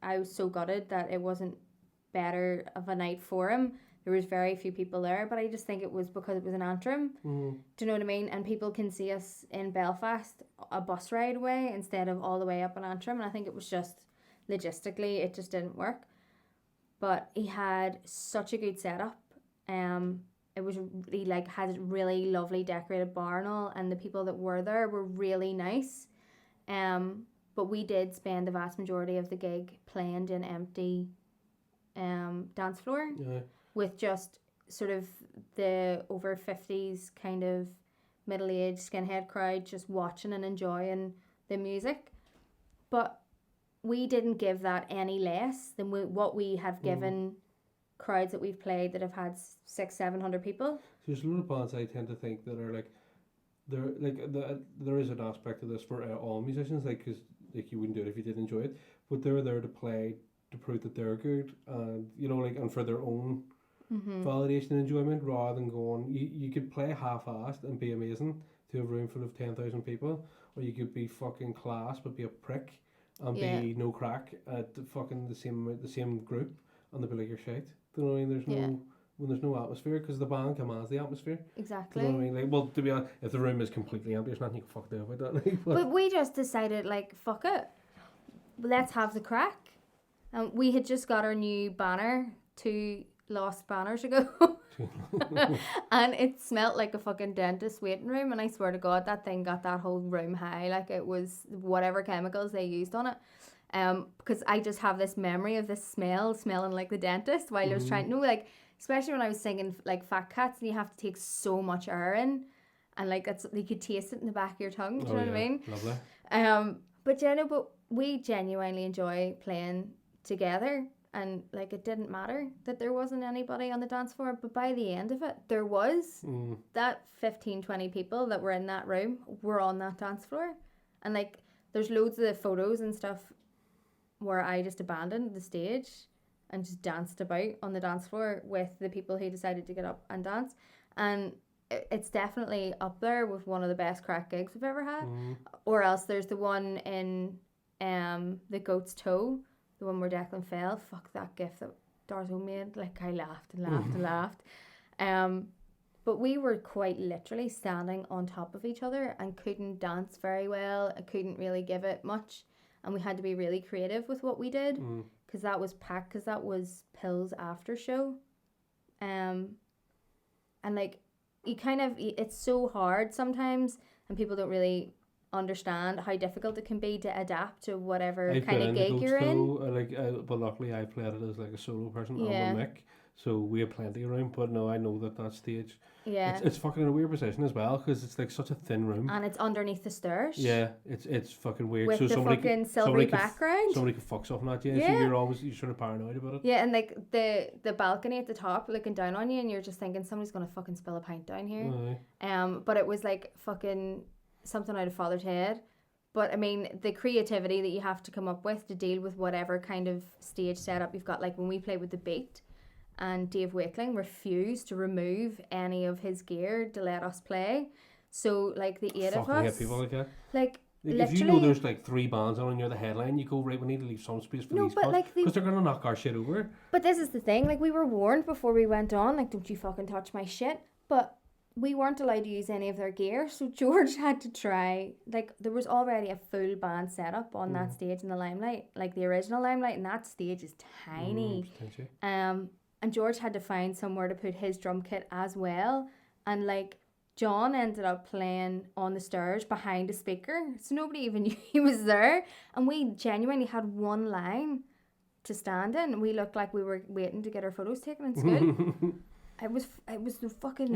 I was so gutted that it wasn't better of a night for him. There was very few people there, but I just think it was because it was in Antrim. Do you know what I mean? And people can see us in Belfast a bus ride away instead of all the way up in Antrim. And I think it was just, logistically, it just didn't work. But he had such a good setup. It was, he like had a really lovely decorated bar and all, and the people that were there were really nice. But we did spend the vast majority of the gig playing in empty dance floor Yeah. with just sort of the over 50s kind of middle-aged skinhead crowd just watching and enjoying the music. But we didn't give that any less than what we have given crowds that we've played that have had 600-700 people. There's a lot of bands I tend to think that are like, they're like there is an aspect of this for all musicians, like, because like you wouldn't do it if you didn't enjoy it, but they're there to play to prove that they're good, and like, and for their own validation and enjoyment, rather than going, you could play half-assed and be amazing to a room full of 10,000 people, or you could be fucking class but be a prick and be no crack at the same group, and they'll be like, you're shite. Do you know what I mean? There's no when there's no atmosphere, because the band commands the atmosphere. Exactly. Do you know what I mean? Like, well, to be honest, if the room is completely empty, there's nothing you can fuck do about that. Like, but we just decided, like, fuck it, let's have the crack. And we had just got our new banner 2 lost banners ago. And it smelt like a fucking dentist waiting room, and I swear to God, that thing got that whole room high, like it was whatever chemicals they used on it. Because I just have this memory of this smelling like the dentist while I was trying, like, especially when I was singing like Fat Cats, and you have to take so much air in, and like you could taste it in the back of your tongue. Do you know what I mean? Lovely. But we genuinely enjoy playing together, and like it didn't matter that there wasn't anybody on the dance floor, but by the end of it there was. That 15-20 people that were in that room were on that dance floor, and like there's loads of photos and stuff where I just abandoned the stage and just danced about on the dance floor with the people who decided to get up and dance, and it's definitely up there with one of the best crack gigs we've ever had. Or else there's the one in the Goat's Toe, the one where Declan fell. Fuck that gift that Darzo made. Like, I laughed and laughed and laughed. But we were quite literally standing on top of each other and couldn't dance very well. I couldn't really give it much. And we had to be really creative with what we did. Because that was packed, because that was Pills after show. And like, it's so hard sometimes, and people don't really understand how difficult it can be to adapt to whatever kind of gig you're in. But luckily I played it as like a solo person and with Mick, so we had plenty of room. But no, I know that stage, it's fucking in a weird position as well, because it's like such a thin room, and it's underneath the stairs. It's fucking weird. With so the fucking silvery background. Somebody could fuck something at you. So you're sort of paranoid about it. Yeah, and like the balcony at the top looking down on you, and you're just thinking somebody's gonna fucking spill a pint down here. But it was like fucking something out of Father's Head. But I mean, the creativity that you have to come up with to deal with whatever kind of stage setup you've got. Like when we played with the Beat, and Dave Wakeling refused to remove any of his gear to let us play. So like the 8 of us, people like that. Like if you know there's like 3 bands on and you're the headline, you go, right, we need to leave some space for these guys, because they're gonna knock our shit over. But this is the thing, like we were warned before we went on, like, don't you fucking touch my shit. But we weren't allowed to use any of their gear, so George had to try, like, there was already a full band set up on that stage in the Limelight, like the original Limelight, and that stage is tiny. And George had to find somewhere to put his drum kit as well, and like John ended up playing on the stairs behind a speaker, so nobody even knew he was there, and we genuinely had one line to stand in. We looked like we were waiting to get our photos taken in school. It was the fucking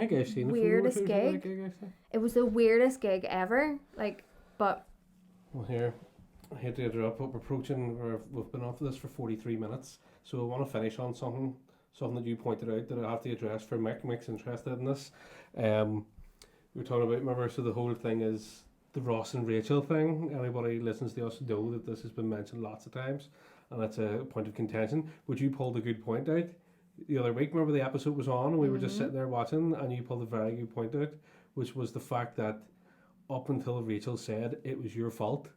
weirdest gig. It was the weirdest gig ever. Like, but. Well, here, I hate to interrupt, but we've been off of this for 43 minutes, so I want to finish on something that you pointed out that I have to address for Mick. Mick's interested in this. We were talking about, remember, so the whole thing is the Ross and Rachel thing. Anybody who listens to us know that this has been mentioned lots of times, and that's a point of contention. Would you pull the good point out the other week? Remember the episode was on and we were just sitting there watching, and you pulled a very good point out, which was the fact that up until Rachel said it was your fault,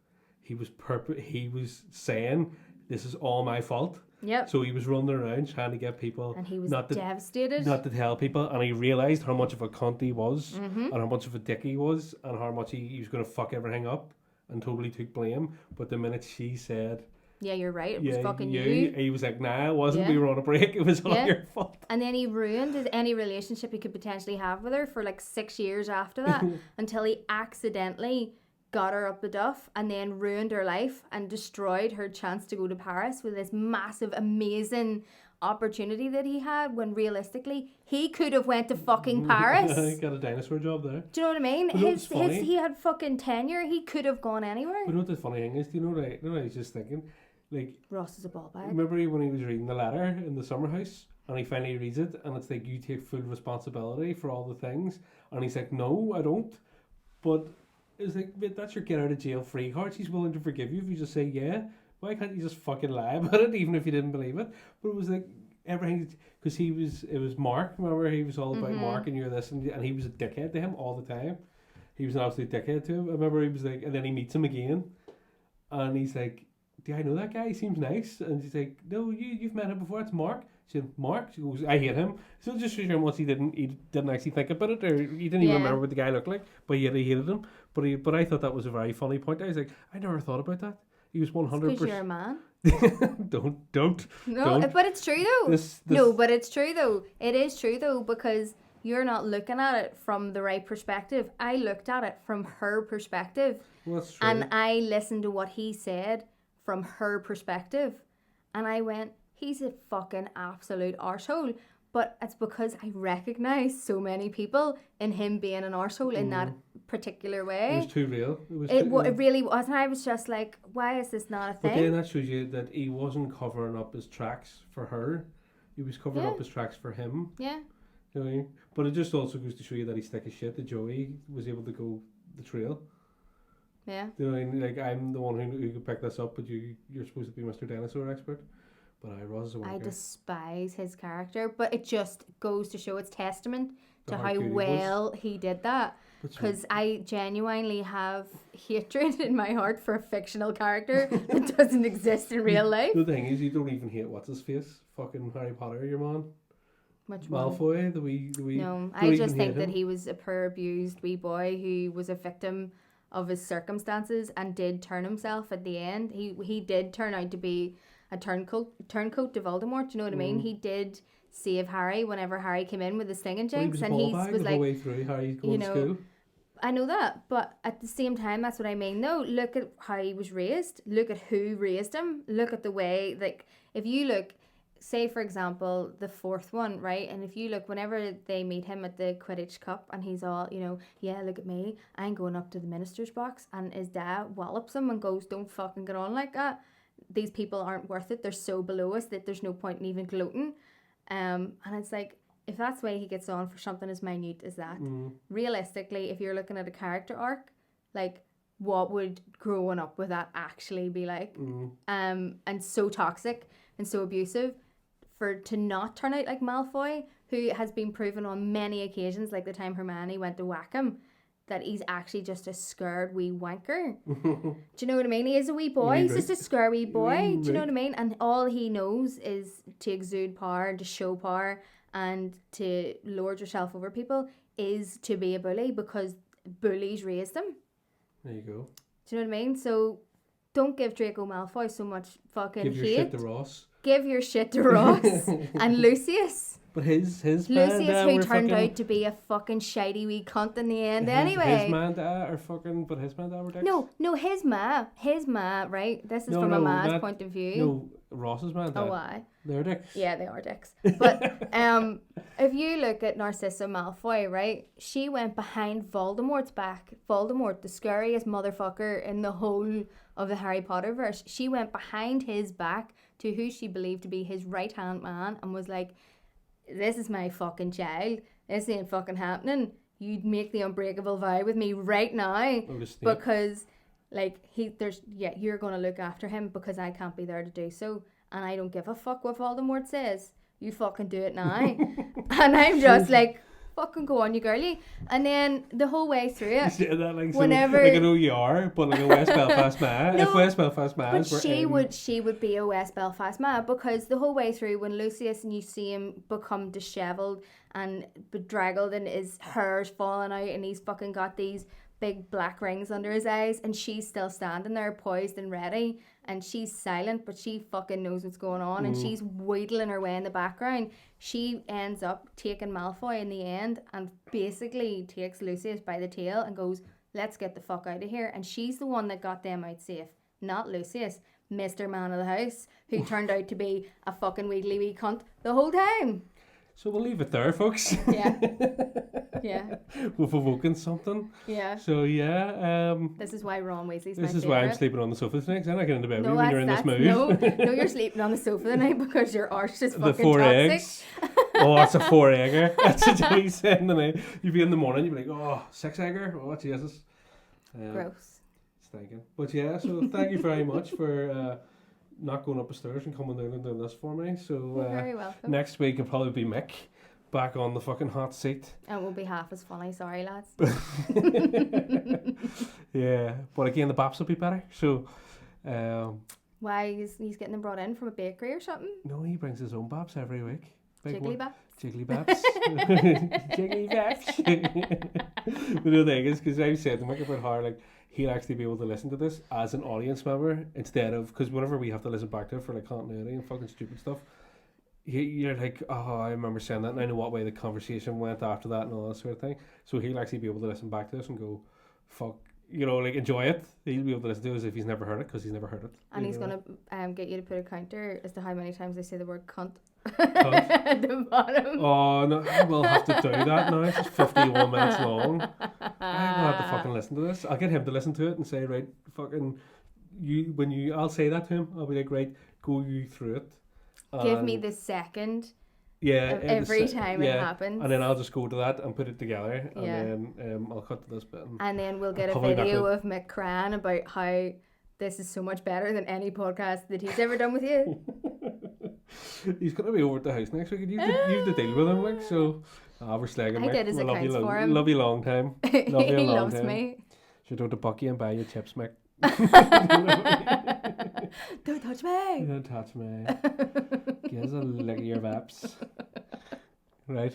he was saying this is all my fault. Yep. So he was running around trying to get people, and he was devastated not to tell people, and he realised how much of a cunt he was, and how much of a dick he was, and how much he was going to fuck everything up, and totally took blame. But the minute she said, yeah, you're right, it was fucking you, he was like, nah, it wasn't, we were on a break, it was all your fault. And then he ruined any relationship he could potentially have with her for like 6 years after that, until he accidentally got her up the duff and then ruined her life and destroyed her chance to go to Paris with this massive, amazing, opportunity that he had, when realistically he could have went to fucking Paris. He got a dinosaur job there. Do you know what I mean? But what's funny- He had fucking tenure. He could have gone anywhere. But you know what the funny thing is? Do you know what I was just thinking? Like, Ross is a ball bag. remember when he was reading the letter in the summer house, and he finally reads it, and it's like, you take full responsibility for all the things, and he's like, no, I don't. But it's like, mate, that's your get out of jail free card. She's willing to forgive you if you just say yeah. Why can't you just fucking lie about it, even if you didn't believe it? But it was like everything, because it was Mark. Remember, he was all about Mark, and you're this, and he was a dickhead to him all the time. He was an absolute dickhead to him. I remember he was like, and then he meets him again, and he's like, do I know that guy? He seems nice. And she's like, no, you've met him before. It's Mark. She said, Mark? She goes, I hate him. So it just shows you once he didn't actually think about it, or he didn't even remember what the guy looked like, but yet he hated him. But I thought that was a very funny point. I was like, I never thought about that. He was 100%. Because you're a man. Don't. No, Don't. but it's true though. This- No, but it's true though. It is true though, because you're not looking at it from the right perspective. I looked at it from her perspective, Well, that's true. and I listened to what he said from her perspective, and I went, he's a fucking absolute arsehole. But it's because I recognise so many people in him being an arsehole in that particular It way. was too real. It really was, and I was just like, why is this not a But then thing? that shows you that he wasn't covering up his tracks for her. He was covering Yeah. up his tracks for him. Yeah. You know what I mean? But it just also goes to show you that he's thick as shit, that Joey was able to go the trail. Yeah. You know what I mean? Like, I'm the one who could pick this up, but you're supposed to be Mr. Dinosaur expert. But Ross is a I wanker. despise his character, but it just goes to show, it's testament to How how good he was. well he did that. But so- Because I genuinely have hatred in my heart for a fictional character that doesn't exist in real life. The thing is, you don't even hate what's his face, fucking Harry Potter, your man, Which one? Malfoy, the wee. No, don't I even just think hate that him. he was a poor abused wee boy who was a victim of his circumstances and did turn himself at the end. He did turn out to be a turncoat to Voldemort. Do you know what I mean? He did save Harry whenever Harry came in with his singing Well, he jinx, was a and ball he bag was the whole like, way through Harry's going you to know, school. I know that, but at the same time, that's what I mean. No, look at how he was raised. Look at who raised him. Look at the way, like, if you look, say for example, the fourth one, right? And if you look, whenever they meet him at the Quidditch Cup, and he's all, you know, yeah, look at me, I'm going up to the minister's box, and his dad wallops him and goes, don't fucking get on like that. These people aren't worth it. They're so below us that there's no point in even gloating. And it's like, if that's the way he gets on for something as minute as that, realistically, if you're looking at a character arc, like, what would growing up with that actually be like? And so toxic and so abusive, to not turn out like Malfoy, who has been proven on many occasions, like the time Hermione went to whack him, that he's actually just a scared wee wanker. Do you know what I mean? He is a wee boy. Wee He's just a root. scared wee boy. Wee Do you know what I root. mean? And all he knows is to exude power and to show power and to lord yourself over people, is to be a bully, because bullies raised him. There you go. Do you know what I mean? So don't give Draco Malfoy so much fucking Give your hate. shit to Ross. Give your shit to Ross and Lucius. But his Lucius, man, who were turned fucking, out to be a fucking shitey wee cunt in the end his anyway. man are fucking, but his man were dicks. No, his ma, right? This is No, from a no, ma's not- point of view. No, Ross's man. Oh, why? They're dicks. Yeah, they are dicks. But if you look at Narcissa Malfoy, right, she went behind Voldemort's back. Voldemort, the scariest motherfucker in the whole of the Harry Potter verse. She went behind his back to who she believed to be his right-hand man and was like, this is my fucking child. This ain't fucking happening. You'd make the unbreakable vow with me right now. Oh, the Snape. Because, like, you're going to look after him because I can't be there to do so. And I don't give a fuck what Voldemort says. You fucking do it now. And I'm just like, fucking go on, you girly. And then the whole way through You it, say that like so, whenever- like I know you are, but like a West Belfast man. If No, West Belfast but man were she would be a West Belfast man, because the whole way through, when Lucius and you see him become dishevelled and bedraggled and his hair's falling out and he's fucking got these big black rings under his eyes, and she's still standing there poised and ready, and she's silent but she fucking knows what's going on, and she's wheedling her way in the background. She ends up taking Malfoy in the end and basically takes Lucius by the tail and goes, let's get the fuck out of here. And she's the one that got them out safe, not Lucius. Mr. Man of the House, who turned out to be a fucking wiggly wee cunt the whole time. So we'll leave it there, folks. Yeah. Yeah. We've awoken something. Yeah. So yeah, This is why Ron Weasley's this my is why I'm favourite. sleeping on the sofa tonight, 'cause I'm not getting into bed with No, you when you're in this mood. no, you're sleeping on the sofa tonight because your arse is The fucking 4 toxic. eggs. Oh, it's a 4-egger. That's what Joey's saying tonight. You'd be in the morning, you'd be like, oh, 6-egger? Oh, Jesus. Gross. Stinking. But yeah, so thank you very much for not going up the stairs and coming down and doing this for me. So You're very welcome. next week will probably be Mick back on the fucking hot seat. It won't be half as funny, sorry lads. Yeah, but again, the baps will be better. So, Why he's getting them brought in from a bakery or something? no, he brings his own baps every week. Big Jiggly one. back. Jiggly baps. Jiggly baps. But the thing is, because I've said to Mick about how, like, he'll actually be able to listen to this as an audience member instead of, because whenever we have to listen back to it for, like, continuity and fucking stupid stuff, you're like, oh, I remember saying that, and I know what way the conversation went after that and all that sort of thing. So he'll actually be able to listen back to this and go, fuck, you know, like, enjoy it. He'll be able to listen to it as if he's never heard it, because he's never heard it. And you he's know? gonna get you to put a counter as to how many times they say the word cunt Cunt? at the bottom. Oh, no, I will have to do that now. It's just 51 minutes long. I'm gonna have to fucking listen to this. I'll get him to listen to it and say, right, fucking, I'll say that to him. I'll be like, right, go you through it. Give me the second yeah, of every time it happens. And then I'll just go to that and put it together. Yeah. And then I'll cut to this bit. And then we'll get a Probably not video gonna- of Mick crying about how this is so much better than any podcast that he's ever done with you. He's going to be over at the house next week. And you have to deal with him, like, so. We're slagging I Mick. did his We love you accounts for him. Love you long time. Love you He long loves time. me. Should go to Bucky and buy you chips, Mick. Don't touch me. Don't touch me. Give us a lick of your vaps. Right.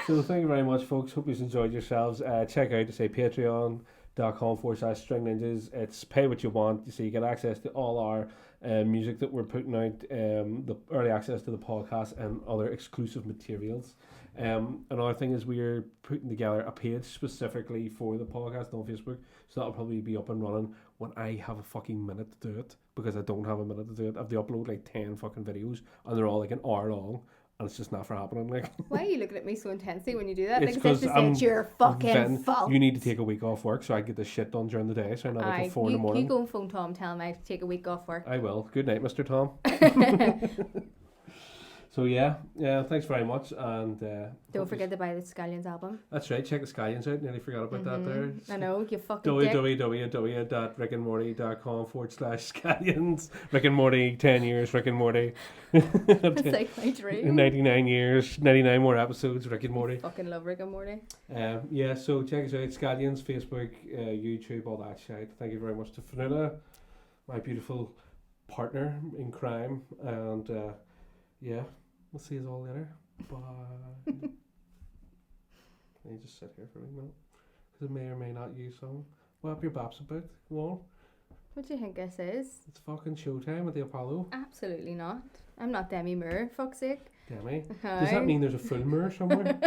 So thank you very much, folks. Hope you enjoyed yourselves. Check out patreon.com/string ninjas. It's pay what you want. So you get access to all our music that we're putting out, the early access to the podcast and other exclusive materials. Another thing is we're putting together a page specifically for the podcast on Facebook, so that'll probably be up and running when I have a fucking minute to do it, because I don't have a minute to do it. I have to upload like 10 fucking videos and they're all like an hour long, and it's just not for happening. Like, Why are you looking at me so intensely when you do that? It's Like as if to 'cause say I'm it's your fucking venting. fault. You need to take a week off work so I get this shit done during the day, so I'm not up Aye, at 4 in the you morning. go and phone Tom, tell him I have to take a week off work. I will. Good night, Mr. Tom. So yeah, thanks very much, and Don't forget to buy the Scallions album. that's right. Check the Scallions out. Nearly forgot about that there. I know, you fucking dick. www.rickandmorty.com/scallions. Rick and Morty, 10 years, Rick and Morty. It's like my dream. 99 years, 99 more episodes, Rick and Morty. Fucking love Rick and Morty. Yeah, so check us out, Scallions, Facebook, YouTube, all that shit. Thank you very much to Fanula, my beautiful partner in crime, and yeah, we'll see you all later. Bye. Can you just sit here for a minute? Because I may or may not use some. What up your baps about? Go on. What do you think this is? It's fucking showtime at the Apollo. Absolutely not. I'm not Demi Moore, fuck's sake. Demi. Aye. Does that mean there's a full mirror somewhere?